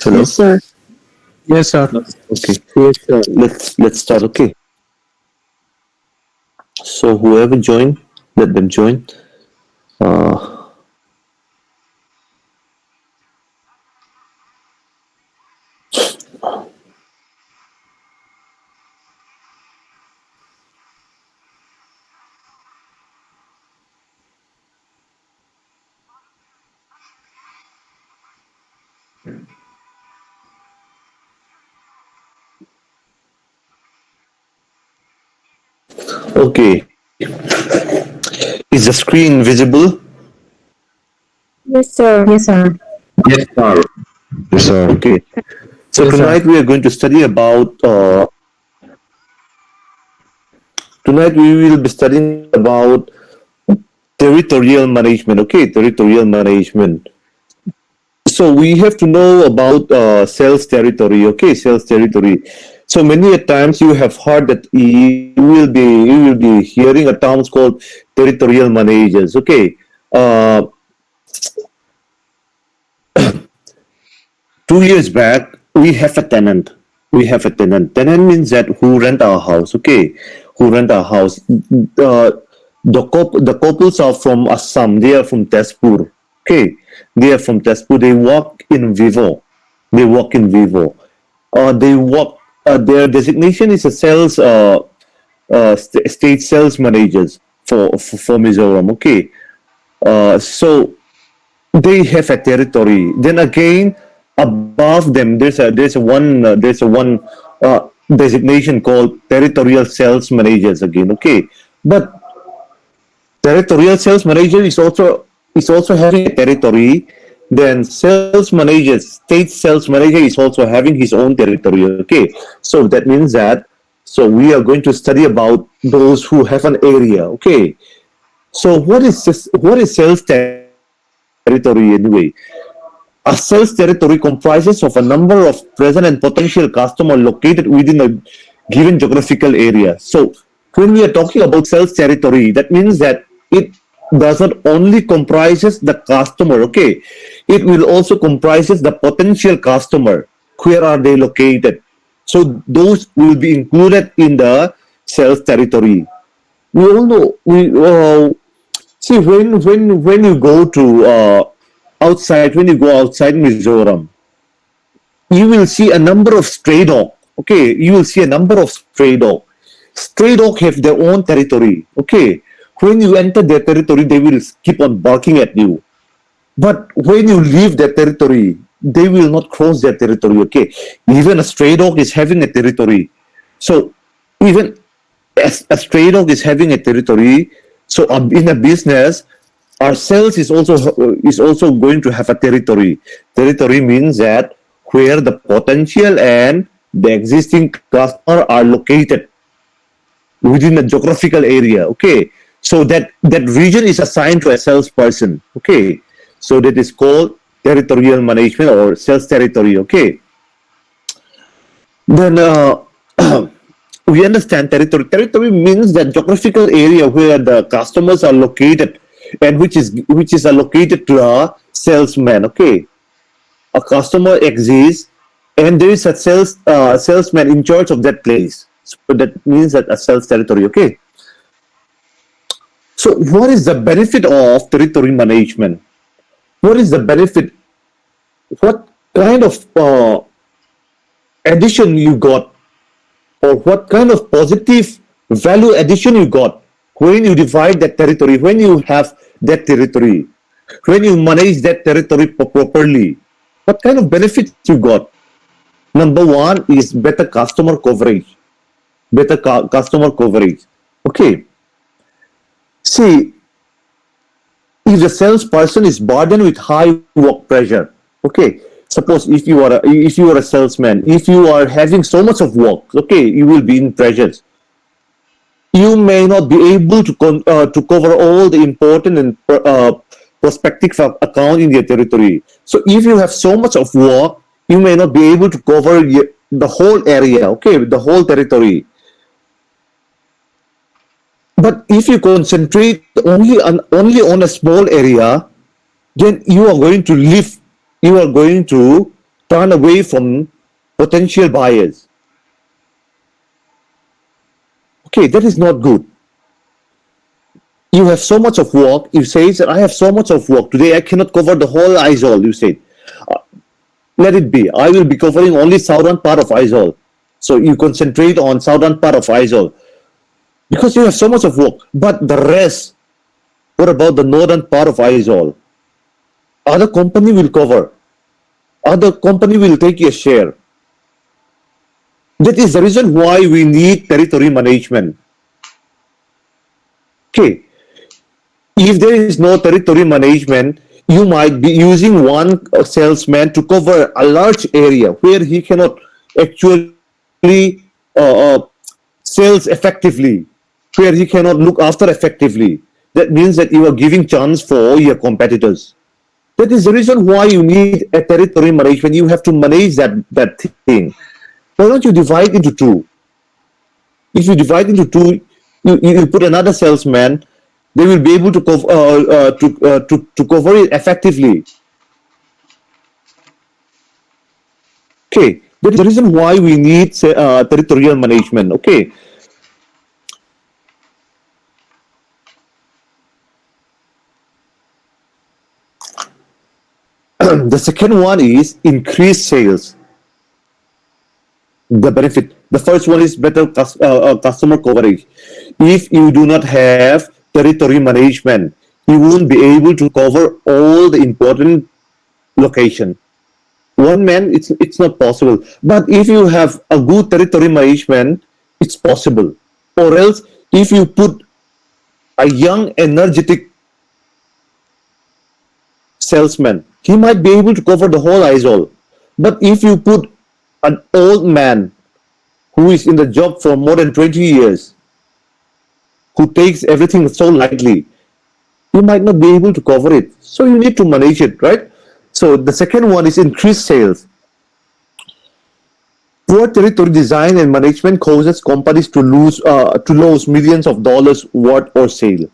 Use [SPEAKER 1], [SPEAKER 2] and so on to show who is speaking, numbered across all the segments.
[SPEAKER 1] Hello.
[SPEAKER 2] Yes, sir.
[SPEAKER 3] Yes, sir.
[SPEAKER 1] Okay.
[SPEAKER 2] Yes, sir.
[SPEAKER 1] Let's start. Okay. So whoever join, let them join. Uh, okay. Is the screen visible?
[SPEAKER 2] Yes, sir.
[SPEAKER 3] Yes, sir.
[SPEAKER 4] Yes, sir. Yes, sir.
[SPEAKER 1] Okay. So
[SPEAKER 3] Yes, sir.
[SPEAKER 1] tonight we are going to study about. Tonight we will be studying about territorial management. Okay, territorial management. So we have to know about sales territory. Okay, sales territory. So many a times you have heard that you will be hearing a terms called territorial managers. Okay. 2 years back, we have a tenant. We have a tenant. Tenant means that who rent our house. Okay, who rent our house. The couples are from Assam. They are from Tezpur. Okay, they are from Tezpur. They work in Vivo. They work in Vivo. They work. Their designation is a sales. State sales managers for Mizoram. Okay. So they have a territory. Then again, above them, there's a one designation called territorial sales managers again. Okay, but territorial sales manager is also having a territory. Then sales manager, state sales manager is also having his own territory. Okay, so that means that we are going to study about those who have an area. Okay, so what is sales territory anyway? A sales territory comprises of a number of present and potential customers located within a given geographical area. So when we are talking about sales territory, that means that it does not only comprises the customer, okay, it will also comprises the potential customer. Where are they located? So those will be included in the sales territory. We all know see, when you go to outside, when you go outside Mizoram, you will see a number of stray dog. Okay, you will see a number of stray dog. Stray dog have their own territory. Okay, when you enter their territory, they will keep on barking at you. But when you leave their territory, they will not cross their territory. Okay, even a stray dog is having a territory. So even as a stray dog is having a territory, so in a business, our sales is also going to have a territory. Territory means that where the potential and the existing customer are located within a geographical area. Okay, so that region is assigned to a salesperson. Okay, so that is called territorial management or sales territory. Okay, then we understand territory. Territory means the geographical area where the customers are located, and which is allocated to a salesman. Okay, a customer exists, and there is a salesman in charge of that place. So that means that a sales territory. Okay. So what is the benefit of territory management? What is the benefit? What kind of addition you got, or what kind of positive value addition you got when you divide that territory, when you have that territory, when you manage that territory properly? What kind of benefits you got? Number one is better customer coverage. Better customer coverage. Okay. See, if the salesperson is burdened with high work pressure, okay, suppose if you are a salesman, if you are having so much of work, okay, you will be in pressures. You may not be able to cover all the important and prospective account in your territory. So if you have so much of work, you may not be able to cover the whole area, okay, the whole territory. But if you concentrate only on a small area, then you are going to run away from potential buyers. Okay, that is not good. You have so much of work. You say that I have so much of work today. I cannot cover the whole Aizawl. You said, let it be. I will be covering only southern part of Aizawl. So you concentrate on southern part of Aizawl because you have so much of work. But the rest, what about the northern part of Aizawl? Other company will cover. Other company will take a share. That is the reason why we need territory management. Okay. If there is no territory management, you might be using one salesman to cover a large area where he cannot actually sales effectively, where he cannot look after effectively. That means that you are giving chance for your competitors. That is the reason why you need a territory management. You have to manage that thing. Why don't you divide into two? If you divide into two, you put another salesman. They will be able to cover it effectively. Okay, that is the reason why we need territorial management. Okay. The second one is increase sales. The benefit. The first one is better customer coverage. If you do not have territory management, you won't be able to cover all the important location. One man, it's not possible. But if you have a good territory management, it's possible. Or else, if you put a young, energetic salesman, he might be able to cover the whole Aizawl. But if you put an old man who is in the job for more than 20 years, who takes everything so lightly, you might not be able to cover it. So you need to manage it, right? So the second one is increase sales. Poor territory design and management causes companies to lose millions of dollars worth or sale.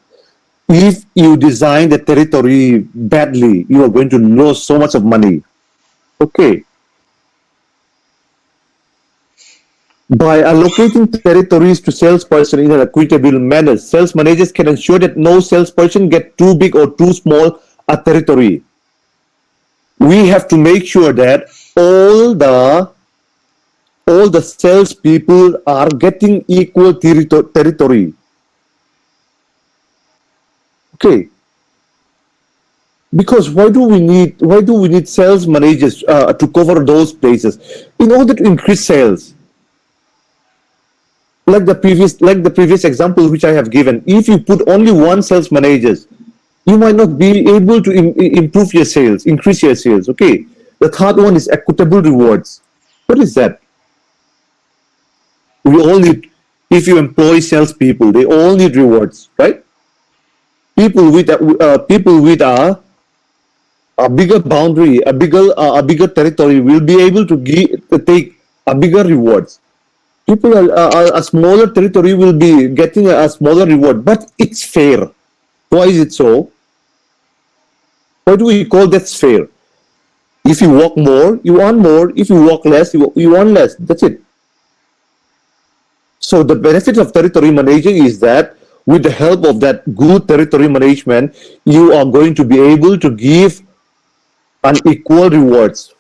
[SPEAKER 1] If you design the territory badly, you are going to lose so much of money. Okay. By allocating territories to salesperson in an equitable manner, sales managers can ensure that no salesperson get too big or too small a territory. We have to make sure that all the salespeople are getting equal territory. Okay. Because why do we need sales managers to cover those places in order to increase sales? Like the previous example which I have given, if you put only one sales manager, you might not be able to improve your sales, increase your sales. Okay. The third one is equitable rewards. What is that? We all need, if you employ salespeople, they all need rewards, right? People with a bigger boundary, a bigger territory will be able to take a bigger rewards. People a smaller territory will be getting a smaller reward, but it's fair. Why is it so? Why do we call that fair? If you walk more, you earn more. If you walk less, you earn less. That's it. So the benefit of territory managing is that with the help of that good territory management, you are going to be able to give unequal rewards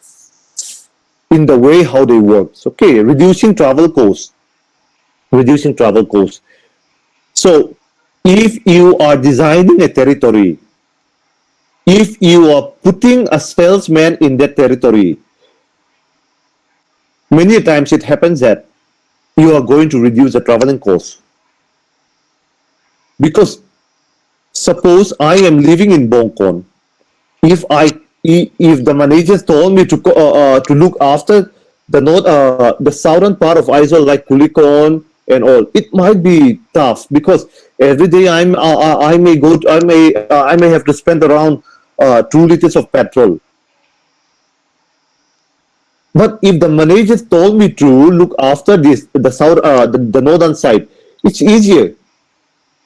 [SPEAKER 1] in the way how they work. Okay, reducing travel costs. So if you are designing a territory, if you are putting a salesman in that territory, many times it happens that you are going to reduce the traveling costs. Because suppose I am living in Bongkon, if the managers told me to look after the southern part of Aizawl like Kulikon and all, it might be tough because every day I may have to spend around 2 liters of petrol. But if the managers told me to look after the northern side, it's easier.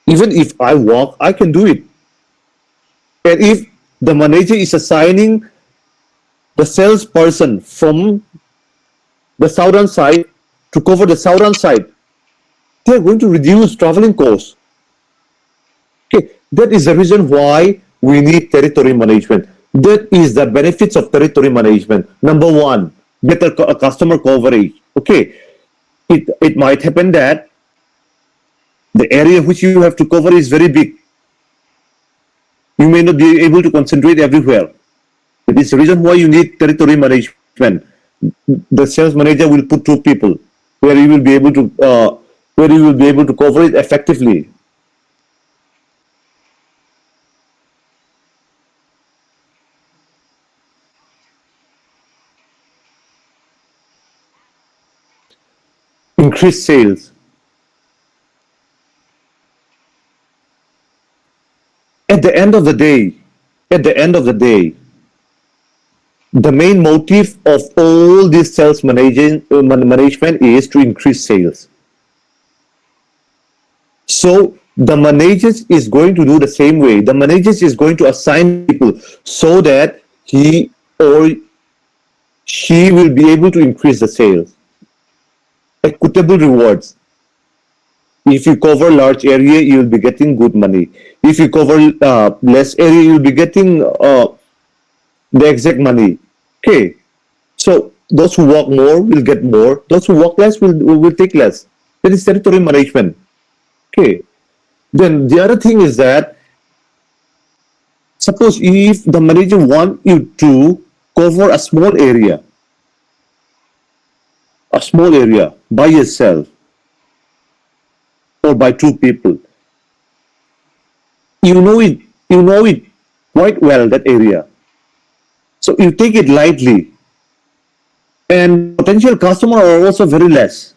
[SPEAKER 1] Even if I walk, I can do it. And if the manager is assigning the salesperson from the southern side to cover the southern side, they're going to reduce traveling costs. Okay, that is the reason why we need territory management. That is the benefits of territory management. Number one, better customer coverage. Okay, it might happen that the area which you have to cover is very big. You may not be able to concentrate everywhere. That is the reason why you need territory management. The sales manager will put two people where you will be able to cover it effectively. Increase sales. At the end of the day, the main motive of all this sales management is to increase sales. So the managers is going to do the same way. The managers is going to assign people so that he or she will be able to increase the sales. Equitable rewards. If you cover large area, you will be getting good money. If you cover less area, you will be getting the exact money. Okay, so those who work more will get more. Those who work less will take less. That is territory management. Okay. Then the other thing is that suppose if the manager want you to cover a small area by yourself or by two people, you know it quite well, that area. So you take it lightly, and potential customer are also very less.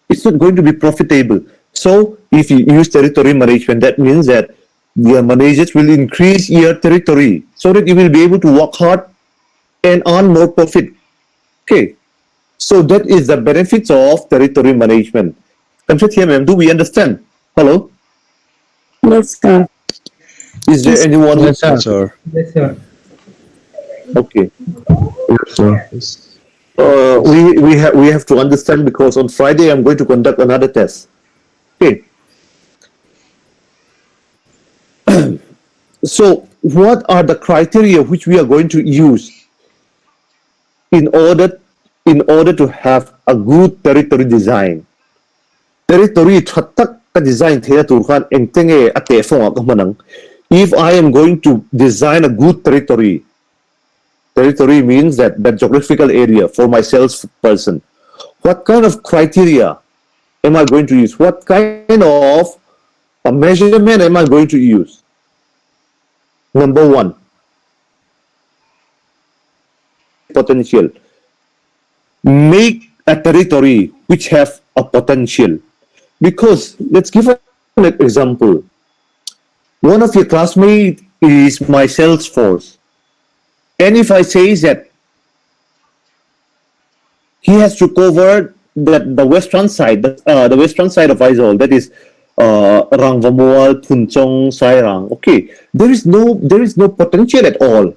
[SPEAKER 1] It's not going to be profitable. So if you use territory management, that means that your managers will increase your territory so that you will be able to work hard and earn more profit. Okay. So that is the benefits of territory management. Kamshat here, ma'am, do we understand? Hello?
[SPEAKER 2] Yes, sir.
[SPEAKER 1] Is there anyone?
[SPEAKER 3] Yes, sir.
[SPEAKER 4] sir.
[SPEAKER 3] Yes, sir.
[SPEAKER 1] Okay.
[SPEAKER 4] Yes, sir.
[SPEAKER 1] We have to understand, because on Friday I'm going to conduct another test. Okay. So what are the criteria which we are going to use in order to have a good territory design? Territory thattak ka design thea turkan engtenge ate fonga ka manang. If I am going to design a good territory means that geographical area for my salesperson. What kind of criteria am I going to use? What kind of a measurement am I going to use? Number one, potential. Make a territory which have a potential. Because let's give an example. One of your classmates is my sales force. And if I say that he has to cover the western side, the western side of Aizawl, that is Rangvamual, Punchong, Sairang. Okay, there is no potential at all.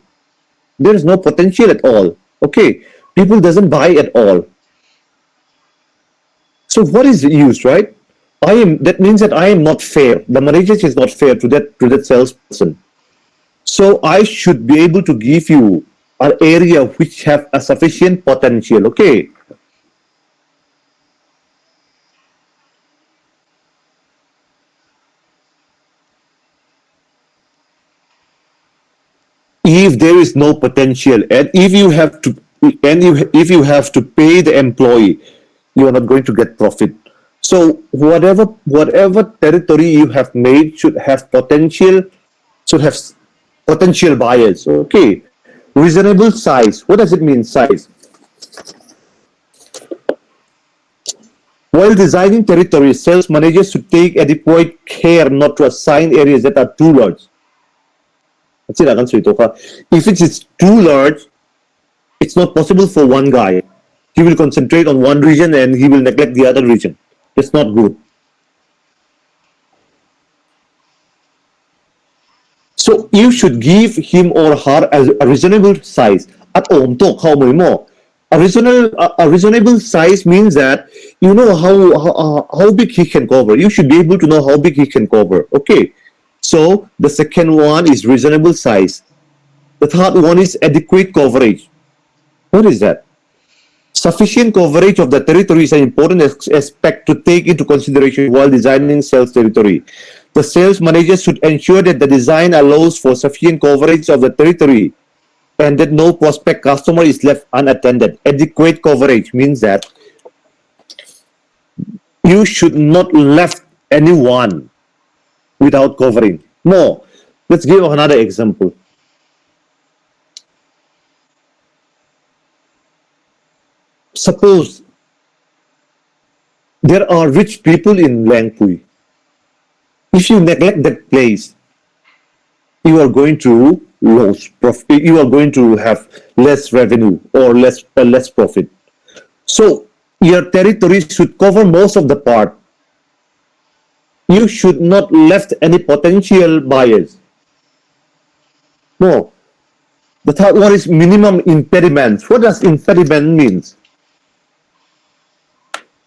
[SPEAKER 1] There is no potential at all. Okay, people doesn't buy at all. So what is the use, right? That means that I am not fair. The manager is not fair to that salesperson. So I should be able to give you an area which have a sufficient potential. Okay. If there is no potential, and if you have to pay the employee, you are not going to get profit. So whatever territory you have made should have potential buyers. Okay. Reasonable size. What does it mean, size? While designing territories, sales managers should take adequate care not to assign areas that are too large. If it is too large, it's not possible for one guy. He will concentrate on one region and he will neglect the other region. It's not good. So you should give him or her a reasonable size. at om to how mo. A reasonable size means that you know how big he can cover. You should be able to know how big he can cover. Okay, so the second one is reasonable size. The third one is adequate coverage. What is that? Sufficient coverage of the territory is an important aspect to take into consideration while designing sales territory. The sales manager should ensure that the design allows for sufficient coverage of the territory and that no prospect customer is left unattended. Adequate coverage means that you should not left anyone without covering. No, let's give another example. Suppose there are rich people in Langpui. If you neglect that place, you are going to lose profit. You are going to have less revenue or less profit. So your territory should cover most of the part. You should not left any potential buyers. No. The third one is minimum impediments. What does impediment means?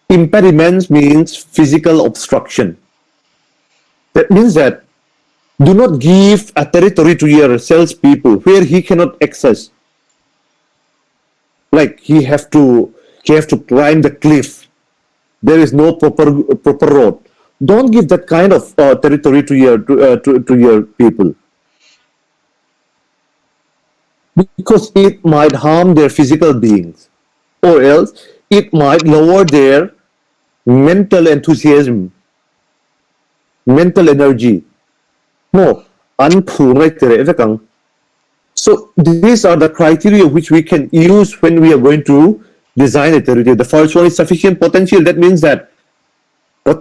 [SPEAKER 1] Impediments means physical obstruction. That means that do not give a territory to your salespeople where he cannot access. Like he have to climb the cliff. There is no proper road. Don't give that kind of territory to your people, because it might harm their physical beings, or else it might lower their mental enthusiasm, mental energy. No, so these are the criteria which we can use when we are going to design a territory. The first one is sufficient potential. That means that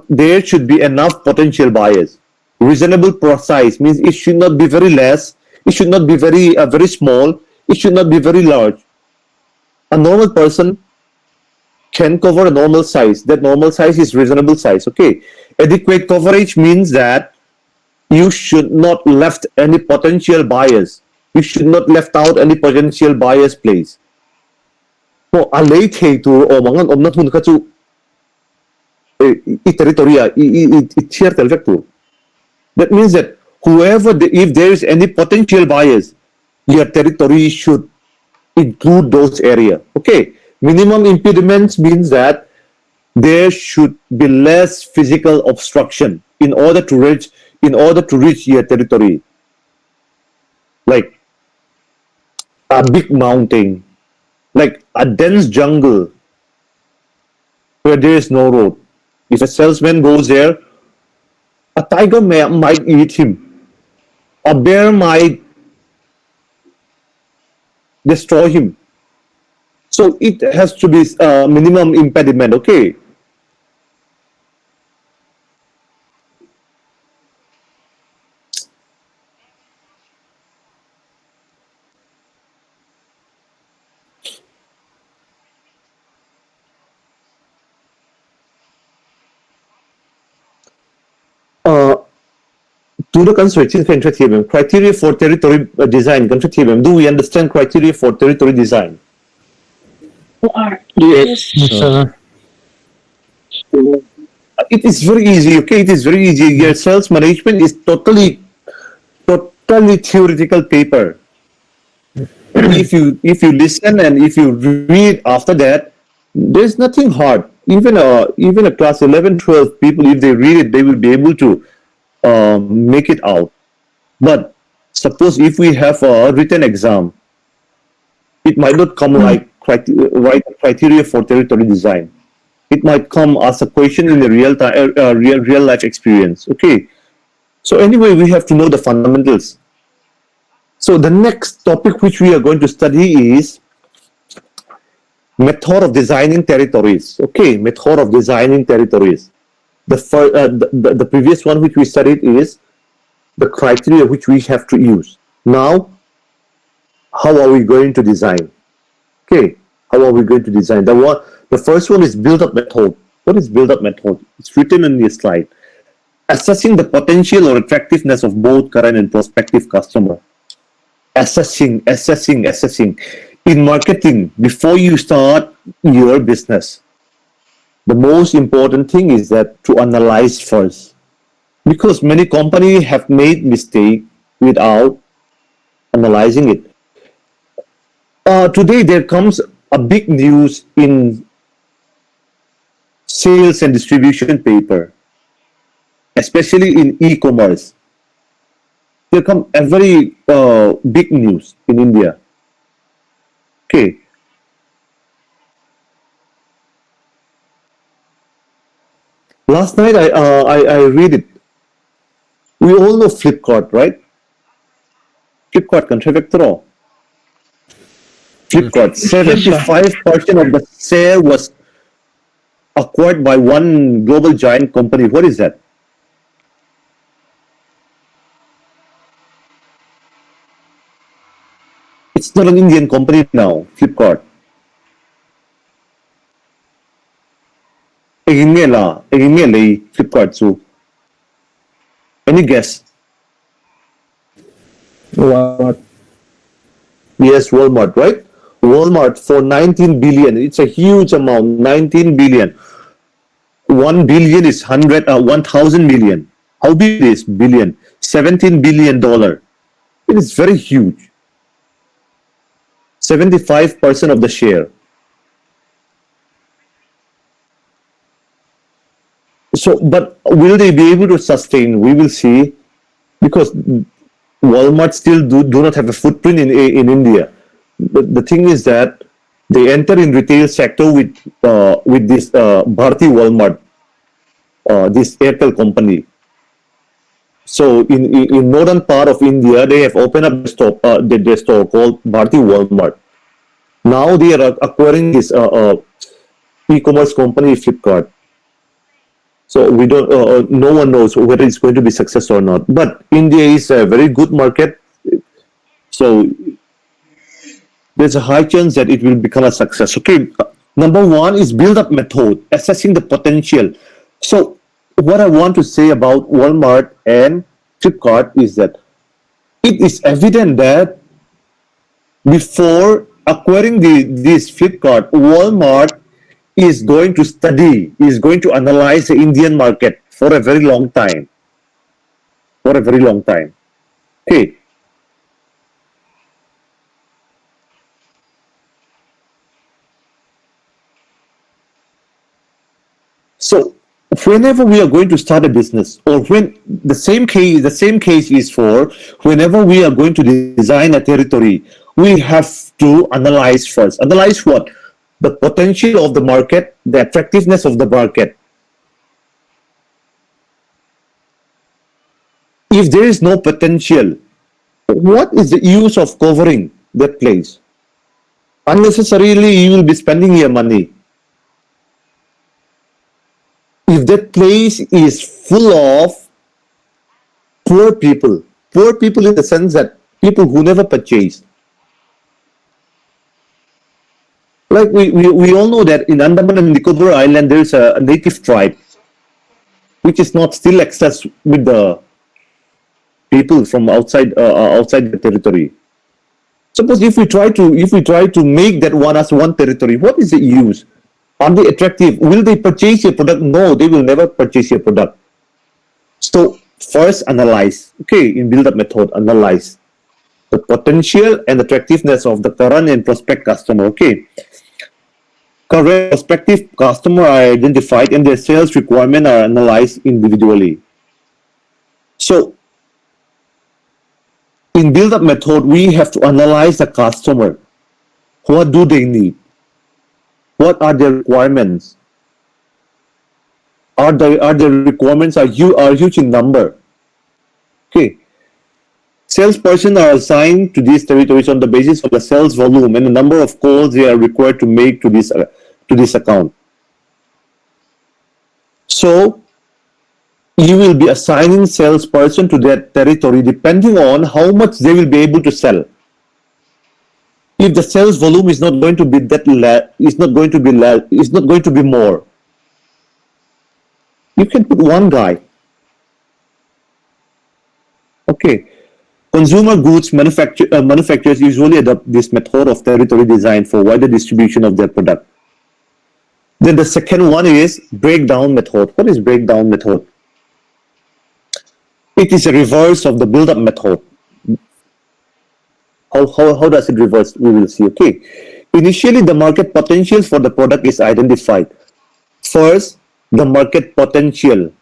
[SPEAKER 1] there should be enough potential buyers. Reasonable size means it should not be very less. It should not be very small. It should not be very large. A normal person can cover a normal size. That normal size is reasonable size. Okay. Adequate coverage means that you should not left any potential buyers. You should not left out any potential buyers place. So, a late to o mangan om na tun ka chu territoria share telvektu. That means that if there is any potential buyers, your territory should include those area. Okay. Minimum impediments means that there should be less physical obstruction in order to reach your territory. Like a big mountain, like a dense jungle where there is no road. If a salesman goes there, a tiger might eat him. A bear might destroy him. So it has to be minimum impediment, okay? Criteria for territory design. Do we understand criteria for territory design?
[SPEAKER 2] Yes.
[SPEAKER 1] It is very easy, okay? It is very easy. Your sales management is totally theoretical paper. If you listen and if you read after that, there's nothing hard. Even a class 11, 12 people, if they read it, they will be able to make it out. But suppose if we have a written exam, it might not come like write criteria for territory design. It might come as a question in the real life experience. Okay. So anyway, we have to know the fundamentals. So the next topic which we are going to study is method of designing territories. Okay, method of designing territories. The previous one which we studied is the criteria which we have to use. Now, how are we going to design? Okay, how are we going to design? The first one is build-up method. What is build-up method? It's written in this slide. Assessing the potential or attractiveness of both current and prospective customer. Assessing. in marketing, before you start your business, the most important thing is that to analyze first, because many companies have made mistake without analyzing it. Today there comes a big news in sales and distribution paper, especially in e-commerce. There come a very big news in India. Okay, last night I read it. We all know Flipkart, right? Flipkart kan Trevectro. Flipkart, 75% of the share was acquired by one global giant company. What is that? It's not an Indian company now, Flipkart. Egin nghe lấy Flipkart su. Any guess?
[SPEAKER 4] Walmart.
[SPEAKER 1] Yes, Walmart, right? Walmart for 19 billion. It's a huge amount, 19 billion. 1 billion is 1,000 million. How big is billion? $17 billion. It is very huge. 75% of the share. So, but will they be able to sustain? We will see, because Walmart still do not have a footprint in India. The thing is that they enter in retail sector with this Bharti Walmart, this Airtel company. So in northern part of India, they have opened up their store called Bharti Walmart. Now they are acquiring this e-commerce company Flipkart. So we don't. No one knows whether it's going to be success or not. But India is a very good market, so there's a high chance that it will become a success. Okay, number one is build-up method, assessing the potential. So what I want to say about Walmart and Flipkart is that it is evident that before acquiring this Flipkart, Walmart is going to study, is going to analyze the Indian market for a very long time. For a very long time. Okay. So whenever we are going to start a business, or when the same case is for whenever we are going to design a territory, we have to analyze first. Analyze what? The potential of the market, the attractiveness of the market. If there is no potential, what is the use of covering that place? Unnecessarily, you will be spending your money. If that place is full of poor people in the sense that people who never purchase. Like we all know that in Andaman and Nicobar Island, there is a native tribe which is not still accessed with the people from outside the territory. Suppose if we try to make that one as one territory, what is the use? Are they attractive? Will they purchase your product? No, they will never purchase your product. So first analyze. Okay, in build-up method, analyze the potential and attractiveness of the current and prospect customer. Okay. Current prospective customer are identified and their sales requirement are analyzed individually. So in build-up method, we have to analyze the customer. What do they need? What are their requirements? Are the requirements are huge in number? Okay. Salesperson are assigned to these territories on the basis of the sales volume and the number of calls they are required to make to this account. So you will be assigning salesperson to that territory depending on how much they will be able to sell. If the sales volume is not going to be it's not going to be more, you can put one guy. Okay. Consumer goods manufacturers usually adopt this method of territory design for wider distribution of their product. Then the second one is breakdown method. What is breakdown method? It is a reverse of the build-up method. How does it reverse? We will see. Okay. Initially, the market potential for the product is identified. First, the market potential.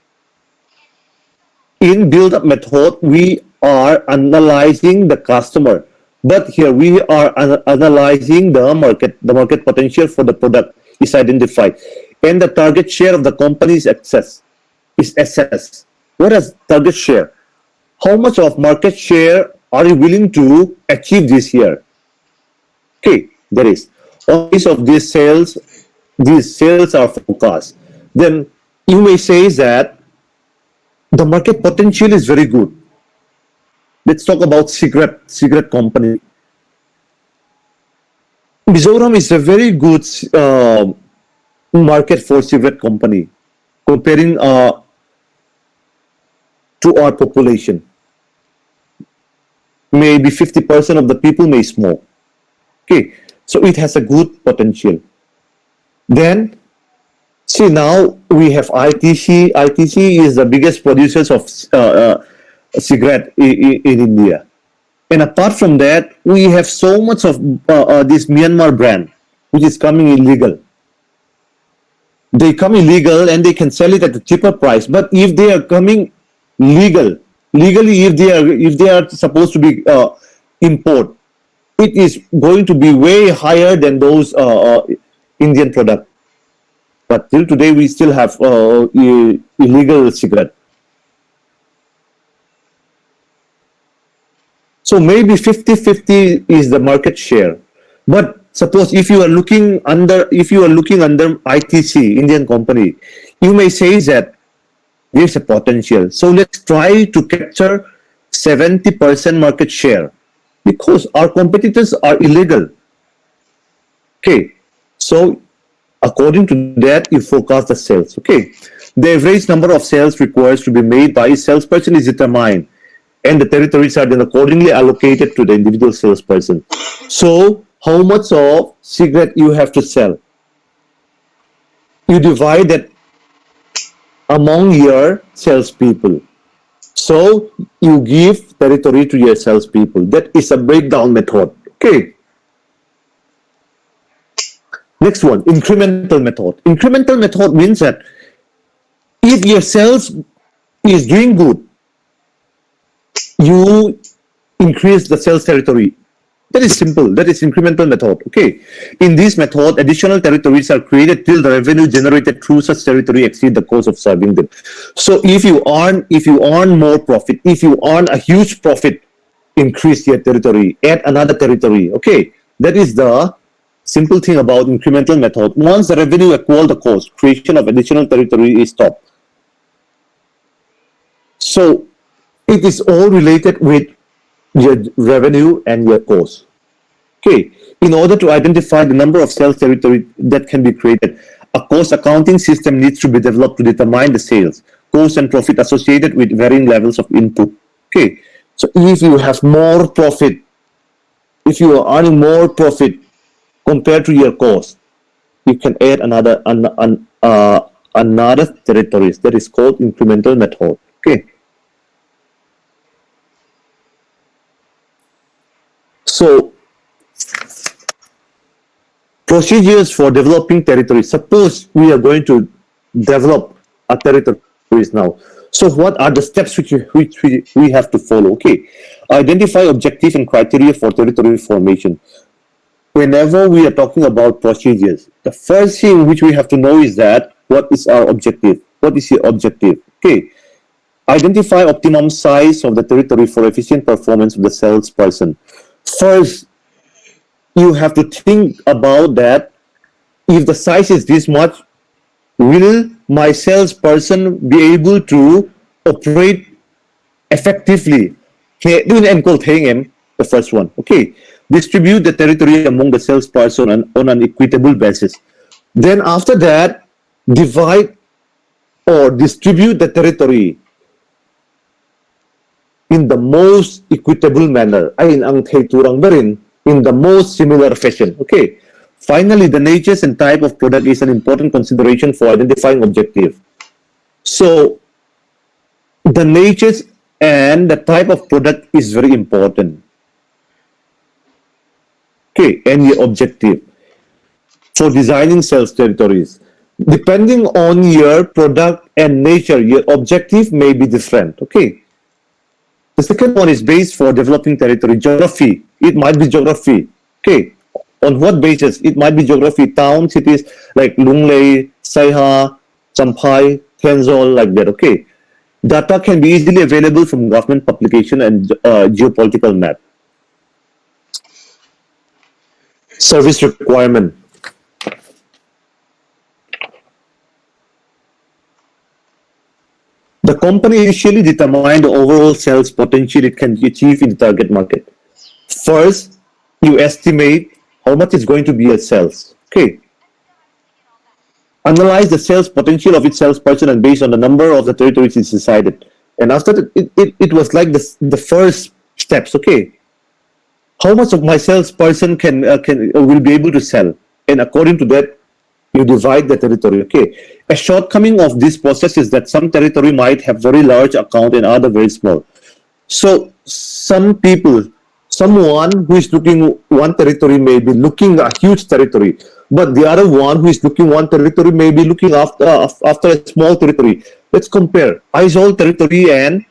[SPEAKER 1] In build-up method, we are analyzing the customer, but here we are analyzing the market potential for the product is identified, and the target share of the company's access is assessed. What is target share? How much of market share are you willing to achieve this year? Okay, there is. On each of these sales are forecast. Then you may say that the market potential is very good. Let's talk about cigarette company. Mizoram is a very good market for cigarette company, comparing to our population. Maybe 50% of the people may smoke. Okay, so it has a good potential. Then, see, now we have ITC. ITC is the biggest producers of cigarette in India. And apart from that, we have so much of this Myanmar brand, which is coming illegal. They come illegal and they can sell it at a cheaper price. But if they are coming legally, if they are supposed to be import, it is going to be way higher than those Indian products. But till today, we still have illegal cigarette. So maybe 50-50 is the market share. But suppose if you are looking under ITC, Indian company, you may say that there's a potential. So let's try to capture 70% market share because our competitors are illegal. Okay, so according to that, you forecast the sales. Okay, the average number of sales required to be made by a salesperson is determined, and the territories are then accordingly allocated to the individual salesperson. So, how much of cigarette you have to sell? You divide that among your salespeople. So, you give territory to your salespeople. That is a breakdown method. Okay. Next one, incremental method. Incremental method means that if your sales is doing good, you increase the sales territory. That is simple. That is incremental method. Okay. In this method, additional territories are created till the revenue generated through such territory exceed the cost of serving them. So if you earn more profit, if you earn a huge profit, increase your territory, add another territory. Okay. That is the simple thing about incremental method. Once the revenue equals the cost, creation of additional territory is stopped. So it is all related with your revenue and your cost. Okay. In order to identify the number of sales territory that can be created, a cost accounting system needs to be developed to determine the sales, cost, and profit associated with varying levels of input. Okay. So if you have more profit, if you are earning more profit compared to your cost, you can add another territories. That is called incremental method. Okay. So, procedures for developing territories. Suppose we are going to develop a territories now. So, what are the steps which we have to follow? Okay, identify objective and criteria for territory formation. Whenever we are talking about procedures, the first thing which we have to know is that what is our objective? What is your objective? Okay, identify optimum size of the territory for efficient performance of the salesperson. First, you have to think about that. If the size is this much, will my salesperson be able to operate effectively? The first one. Okay. Distribute the territory among the salesperson on an equitable basis. Then after that, divide or distribute the territory in the most equitable manner. Ay, ang turang ba rin, in the most similar fashion. Okay. Finally, the natures and type of product is an important consideration for identifying objective. So, the natures and the type of product is very important. Okay, and your objective for designing sales territories. Depending on your product and nature, your objective may be different. Okay. The second one is based for developing territory. Geography. It might be geography. Okay. On what basis? It might be geography. Town, cities like Lunglei, Saiha, Champhai, Tenzol, like that. Okay. Data can be easily available from government publication and geopolitical map. Service requirement. The company initially determined the overall sales potential it can achieve in the target market. First, you estimate how much is going to be a sales. Okay. Analyze the sales potential of each salesperson, and based on the number of the territories it's decided. And after that, it was like the first steps. Okay. How much of my salesperson will be able to sell, and according to that, you divide the territory. Okay. A shortcoming of this process is that some territory might have very large account and other very small. So some people, someone who is looking one territory may be looking a huge territory, but the other one who is looking one territory may be looking after a small territory. Let's compare. Aizawl territory and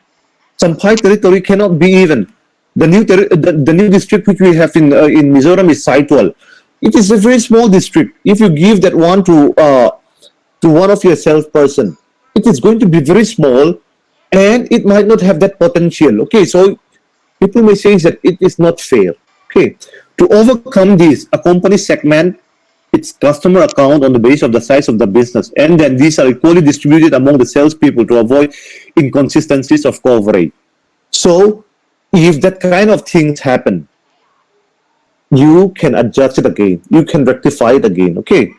[SPEAKER 1] Champhai territory cannot be even. The new district which we have in Mizoram is Saitwal. It is a very small district. If you give that one to one of your salesperson, it is going to be very small, and it might not have that potential. Okay, so people may say that it is not fair. Okay, to overcome this, a company segment its customer account on the basis of the size of the business, and then these are equally distributed among the salespeople to avoid inconsistencies of coverage. So, if that kind of things happen, you can adjust it again. You can rectify it again. Okay.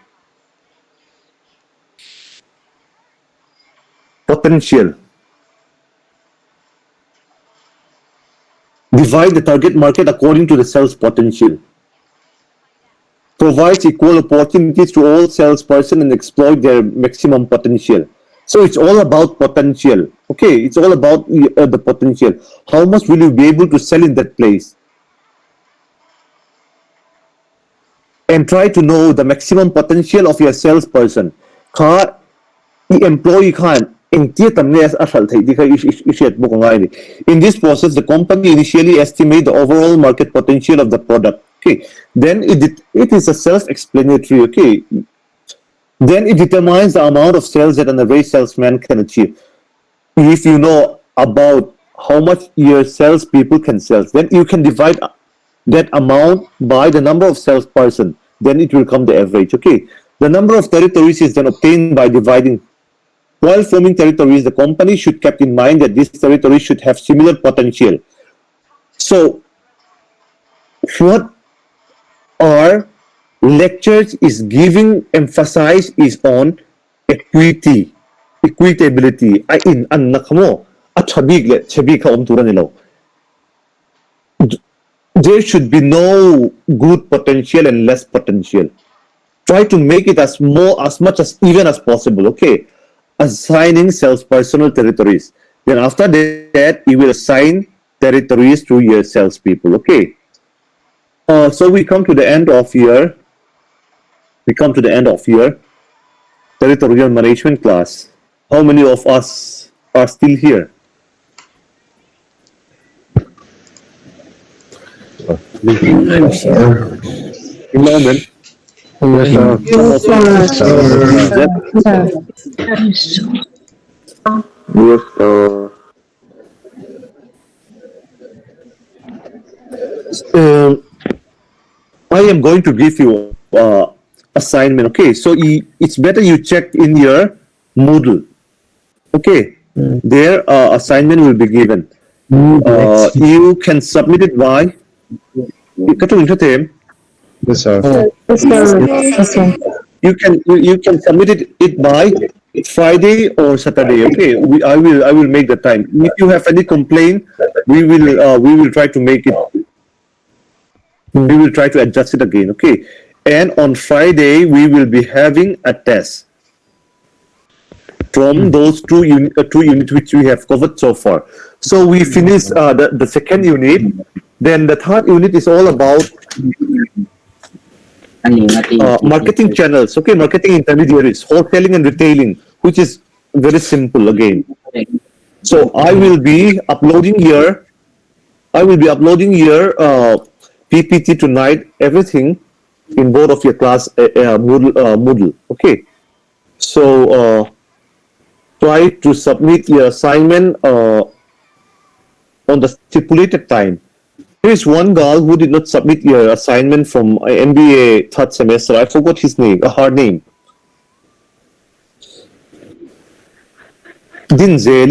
[SPEAKER 1] Potential. Divide the target market according to the sales potential. Provides equal opportunities to all salesperson and exploit their maximum potential. So it's all about potential. Okay, it's all about the potential. How much will you be able to sell in that place? And try to know the maximum potential of your salesperson. Employee in this process, the company initially estimates the overall market potential of the product. Okay, then it is a self-explanatory. Okay, then it determines the amount of sales that an average salesman can achieve. If you know about how much your salespeople can sell, then you can divide that amount by the number of salesperson. Then it will come the average. Okay, the number of territories is then obtained by dividing. While forming territories, the company should keep in mind that these territories should have similar potential. So, what our lectures is giving emphasis is on equity, equitability. Ay in anak mo at sabi ka umtura nila. There should be no good potential and less potential. Try to make it as much as even as possible. Okay. Assigning sales personal territories. Then after that, you will assign territories to your salespeople. Okay. So we come to the end of year. Territorial management class. How many of us are still here?
[SPEAKER 2] I'm sure.
[SPEAKER 1] Imagine.
[SPEAKER 4] Yes, sir. Yes,
[SPEAKER 1] I am going to give you assignment. Okay, so it's better you check in your Moodle. Okay, there assignment will be given. You can submit it by.
[SPEAKER 4] Yes, sir.
[SPEAKER 2] Yes, sir. Yes, sir.
[SPEAKER 1] You can submit it by Friday or Saturday. Okay, I will make the time. If you have any complaint, we will try to make it. We will try to adjust it again. Okay, and on Friday we will be having a test from those two units which we have covered so far. So we finish the second unit. Then the third unit is all about marketing channels. Okay, marketing intermediaries, wholesaling and retailing, which is very simple again. So I will be uploading here. PPT tonight. Everything in both of your class Moodle. Okay. So try to submit your assignment on the stipulated time. There is one girl who did not submit your assignment from MBA third semester. I forgot her name. Dinze.